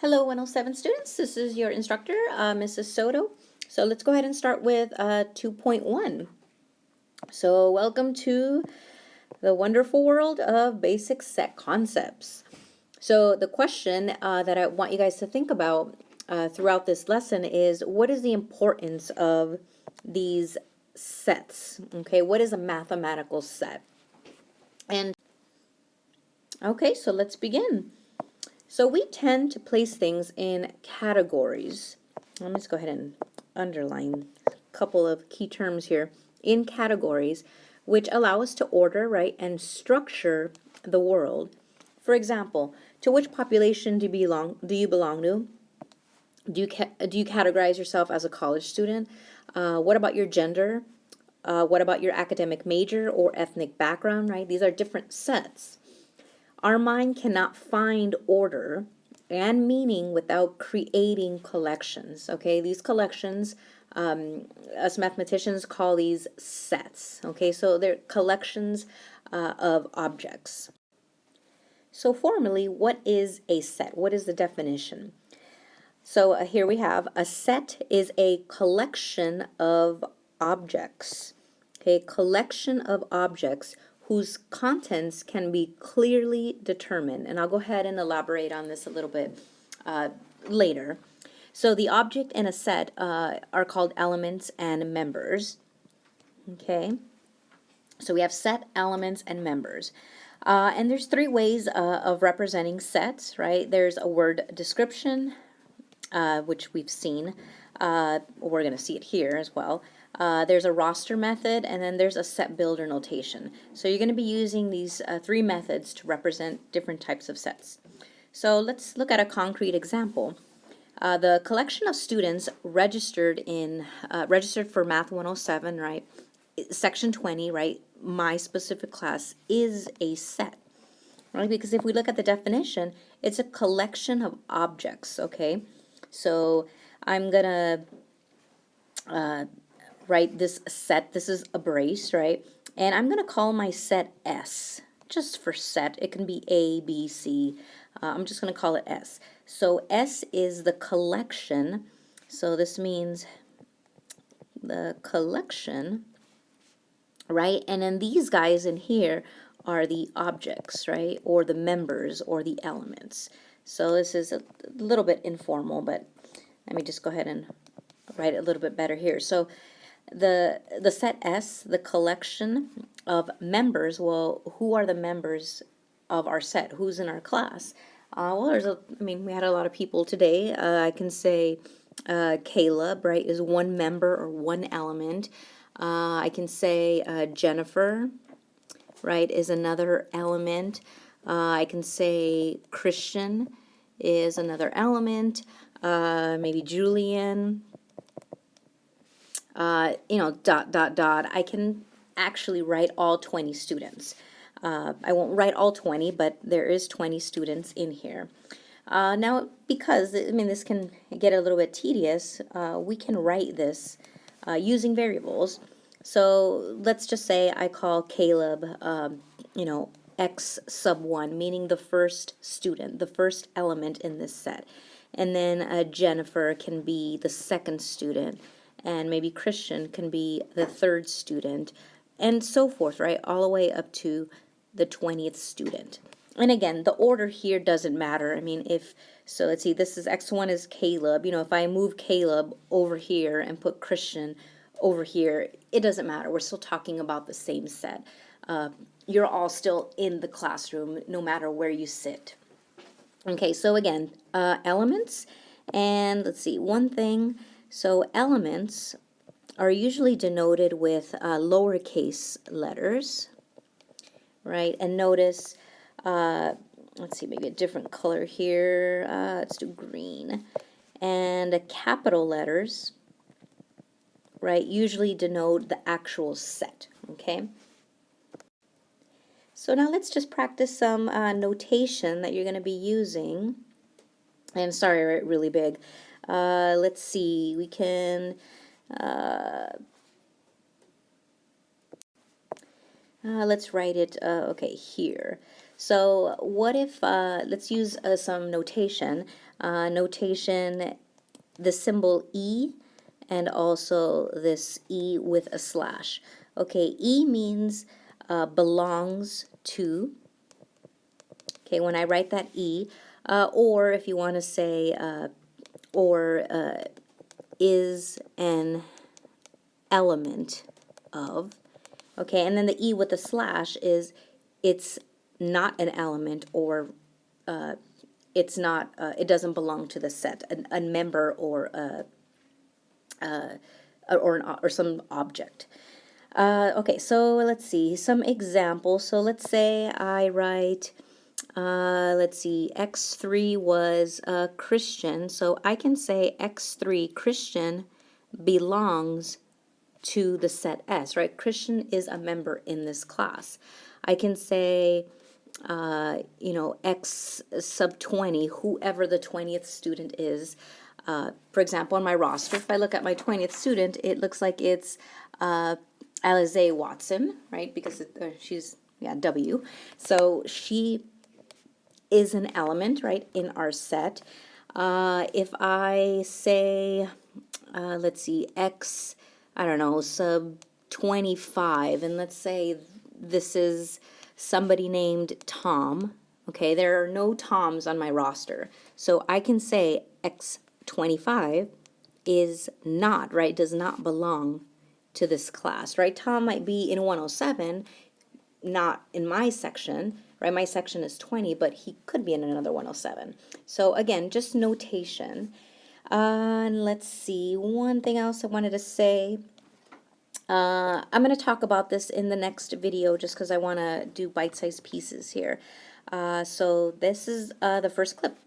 Hello, 107 students. This is your instructor, Mrs. Soto. So let's go ahead and start with 2.1. So welcome to the wonderful world of basic set concepts. So the question that I want you guys to think about throughout this lesson is, what is the importance of these sets? Okay, what is a mathematical set? And okay, so let's begin. So we tend to place things in categories. Let me just go ahead and underline a couple of key terms here. In categories, which allow us to order, right, and structure the world. For example, to which population do you belong to? Do you categorize yourself as a college student? What about your gender? What about your academic major or ethnic background, right? These are different sets. Our mind cannot find order and meaning without creating collections, okay? These collections, us mathematicians call these sets, okay? So they're collections of objects. So formally, what is a set? What is the definition? So here we have, a set is a collection of objects, okay? Collection of objects whose contents can be clearly determined. And I'll go ahead and elaborate on this a little bit later. So the object in a set are called elements and members. Okay, so we have set, elements, and members. And there's three ways of representing sets, right? There's a word description, which we've seen. We're going to see it here as well. There's a roster method, and then there's a set builder notation. So you're going to be using these three methods to represent different types of sets. So let's look at a concrete example. The collection of students registered for Math 107, right? Section 20, right? My specific class is a set, right? Because if we look at the definition, it's a collection of objects, okay? So I'm gonna write this set. This is a brace, right? And I'm gonna call my set S, just for set. It can be A, B, C. I'm just gonna call it S. So S is the collection. So this means the collection, right? And then these guys in here are the objects, right? Or the members or the elements. So this is a little bit informal, but let me just go ahead and write it a little bit better here. So the set S, the collection of members, well, who are the members of our set? Who's in our class? Well, we had a lot of people today. I can say Caleb, right, is one member or one element. I can say Jennifer, right, is another element. I can say Christian is another element. Maybe Julian, dot, dot, dot. I can actually write all 20 students. I won't write all 20, but there is 20 students in here. Now, because, this can get a little bit tedious, we can write this using variables. So let's just say I call Caleb, X sub 1, meaning the first student, the first element in this set. And then Jennifer can be the second student, and maybe Christian can be the third student, and so forth, right? All the way up to the 20th student. And again, the order here doesn't matter. So let's see, this is X1 is Caleb. If I move Caleb over here and put Christian over here, it doesn't matter. We're still talking about the same set. You're all still in the classroom, no matter where you sit. Okay, so again, elements, and let's see, one thing. So elements are usually denoted with lowercase letters, right? And notice, let's see, maybe a different color here. Let's do green. And capital letters, right, usually denote the actual set, okay? So now let's just practice some notation that you're going to be using. And sorry, I write really big. Let's see, we can, let's write it, okay, here. So what if, let's use some notation. The symbol E, and also this E with a slash. Okay, E means belongs to. Okay, when I write that E, or if you want to say, or is an element of. Okay, and then the E with the slash is it's not an element, or it's not, it doesn't belong to the set, a member or or some object. Okay, so let's see some examples. So let's say I write, let's see, X3 was Christian, so I can say X3 Christian belongs to the set S, right? Christian is a member in this class. I can say, X sub 20, whoever the 20th student is. For example, on my roster, if I look at my 20th student, it looks like it's Alize Watson, right? Because she's, yeah, W. So she is an element, right, in our set. If I say, let's see, X, I don't know, sub 25, and let's say this is somebody named Tom. Okay, there are no Toms on my roster. So I can say X25 is not, right, does not belong to this class, right? Tom might be in 107, not in my section, right? My section is 20, but he could be in another 107. So again, just notation. And let's see, one thing else I wanted to say. I'm going to talk about this in the next video just because I want to do bite-sized pieces here. So this is the first clip.